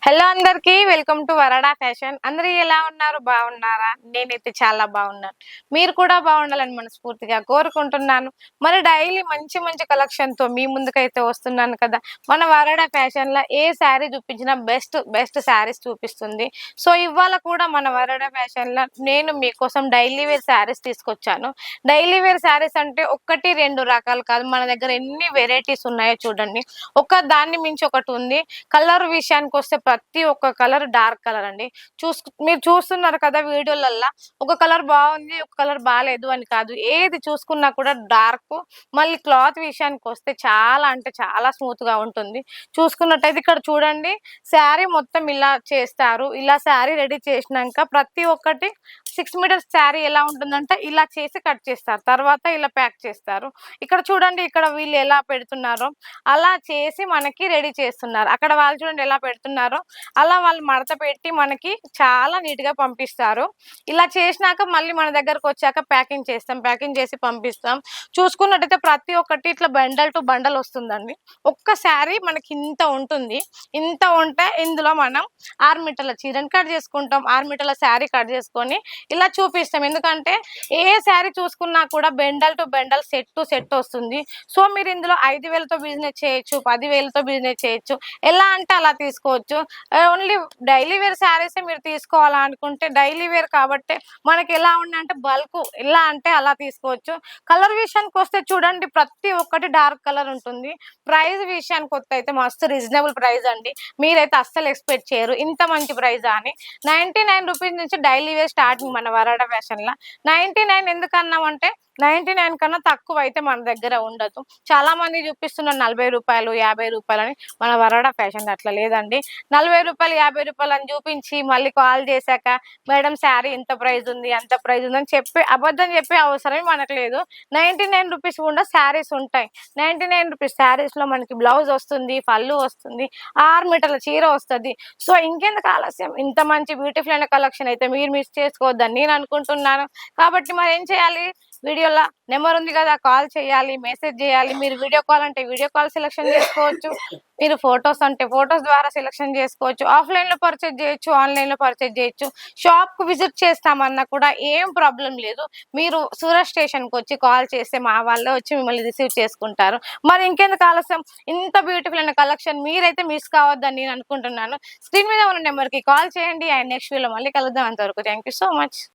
Hello అందరికి welcome to వరడా fashion. అందరూ ఎలా ఉన్నారు? బాగున్నారా? నేనైతే చాలా బాగున్నాను. మీరు కూడా బాగుండాలని మనస్ఫూర్తిగా కోరుకుంటున్నాను. మరి డైలీ మంచి మంచి కలెక్షన్ తో మీ ముందుకైతే వస్తున్నాను కదా. మన వరడా ఫ్యాషన్ లో ఏ శారీ చూపించినా బెస్ట్ బెస్ట్ శారీస్ చూపిస్తుంది. సో ఇవాళ కూడా మన వరడా ఫ్యాషన్ లో నేను మీకోసం డైలీ వేర్ శారీస్ తీసుకొచ్చాను. డైలీ వేర్ శారీస్ అంటే ఒకటి రెండు రకాలు కాదు, మన దగ్గర ఎన్ని వెరైటీస్ ఉన్నాయో చూడండి. ఒక దాన్ని మించి ఒకటి ఉంది. కలర్ విషయానికి వస్తే ప్రతి ఒక్క కలర్ డార్క్ కలర్ అండి. మీరు చూస్తున్నారు కదా వీడియోలల్లా, ఒక కలర్ బాగుంది ఒక కలర్ బాగాలేదు అని కాదు, ఏది చూసుకున్నా కూడా డార్క్. మళ్ళీ క్లాత్ విషయానికి వస్తే చాలా అంటే చాలా స్మూత్ గా ఉంటుంది. చూసుకున్నట్టయితే ఇక్కడ చూడండి, శారీ మొత్తం ఇలా చేస్తారు. ఇలా శారీ రెడీ చేసినాక ప్రతి ఒక్కటి 6 మీటర్స్ శారీ ఎలా ఉంటుందంటే ఇలా చేసి కట్ చేస్తారు, తర్వాత ఇలా ప్యాక్ చేస్తారు. ఇక్కడ చూడండి, ఇక్కడ వీళ్ళు ఎలా పెడుతున్నారో అలా చేసి మనకి రెడీ చేస్తున్నారు. అక్కడ వాళ్ళు చూడండి ఎలా పెడుతున్నారో అలా వాళ్ళు మడత పెట్టి మనకి చాలా నీట్ గా పంపిస్తారు. ఇలా చేసినాక మళ్ళీ మన దగ్గరకు వచ్చాక ప్యాకింగ్ చేస్తాం, ప్యాకింగ్ చేసి పంపిస్తాం. చూసుకున్నట్టయితే ప్రతి ఒక్కటి ఇట్లా బండల్ టు బండల్ వస్తుందండి. ఒక్క శారీ మనకి ఇంత ఉంటుంది. ఇంత ఉంటే ఇందులో మనం 6 మీటర్ల చీరని కట్ చేసుకుంటాం, 6 మీటర్ల శారీ కట్ చేసుకొని ఇలా చూపిస్తాం. ఎందుకంటే ఏ శారీ చూసుకున్నా కూడా bundle to bundle set to set వస్తుంది. సో మీరు ఇందులో 5,000తో బిజినెస్ చేయొచ్చు, 10,000తో బిజినెస్ చేయొచ్చు, ఎలా అంటే అలా తీసుకోవచ్చు. ఓన్లీ డైలీ వేర్ శారీస్ మీరు తీసుకోవాలనుకుంటే డైలీ వేర్ కాబట్టి మనకి ఎలా ఉన్నాయంటే బల్క్, ఎలా అంటే అలా తీసుకోవచ్చు. కలర్ విషయానికి వస్తే చూడండి, ప్రతి ఒక్కటి డార్క్ కలర్ ఉంటుంది. ప్రైస్ విషయానికి వస్తే అయితే మస్తు రీజనబుల్ ప్రైస్ అండి. మీరైతే అస్సలు ఎక్స్పెక్ట్ చేయరు ఇంత మంచి ప్రైస్ అని. 99 రూపీస్ నుంచి డైలీ వేర్ స్టార్టింగ్ మన వరాడా ఫ్యాషన్ లా. 99 ఎందుకన్నామంటే 99 కన్నా తక్కువ అయితే మన దగ్గర ఉండదు. చాలా మంది చూపిస్తున్నారు 40 రూపాయలు 50 రూపాయలు అని. మన వరాడా ఫ్యాషన్ అట్లా లేదండి. 40 రూపాయలు 50 రూపాయలు అని చూపించి మళ్ళీ కాల్ చేశాక మేడం శారీ ఇంత ప్రైస్ ఉంది అంత ప్రైస్ ఉంది అని చెప్పి అబద్ధం చెప్పే అవసరమే మనకు లేదు. 99 రూపీస్ కూడా శారీస్ ఉంటాయి. 99 రూపీస్ శారీస్ లో మనకి బ్లౌజ్ వస్తుంది, పళ్ళు వస్తుంది, 6 మీటర్ల చీర వస్తుంది. సో ఇంకెందుకు ఆలస్యం, ఇంత మంచి బ్యూటిఫుల్ అయిన కలెక్షన్ అయితే మీరు మిస్ చేసుకోవద్దని నేను అనుకుంటున్నాను. కాబట్టి మరి ఏం చేయాలి, వీడియోలో నెంబర్ ఉంది కదా, కాల్ చేయాలి, మెసేజ్ చేయాలి. మీరు వీడియో కాల్ అంటే వీడియో కాల్ సెలెక్షన్ చేసుకోవచ్చు, మీరు ఫొటోస్ అంటే ఫొటోస్ ద్వారా సెలెక్షన్ చేసుకోవచ్చు. ఆఫ్లైన్ లో పర్చేజ్ చేయొచ్చు, ఆన్లైన్ లో పర్చేజ్ చేయొచ్చు. షాప్ కు విజిట్ చేస్తామన్నా కూడా ఏం ప్రాబ్లం లేదు. మీరు సూరత్ స్టేషన్ కి వచ్చి కాల్ చేస్తే మా వాళ్ళే వచ్చి మిమ్మల్ని రిసీవ్ చేసుకుంటారు. మరి ఇంకెందుకు ఆలస్యం, ఇంత బ్యూటిఫుల్ అయిన కలెక్షన్ మీరైతే మిస్ కావద్దని నేను అనుకుంటున్నాను. స్క్రీన్ మీద ఉన్న నెంబర్ కి కాల్ చేయండి. అండ్ నెక్స్ట్ వీడియోలో మళ్ళీ కలుద్దాం. అంతవరకు థ్యాంక్ యూ సో మచ్.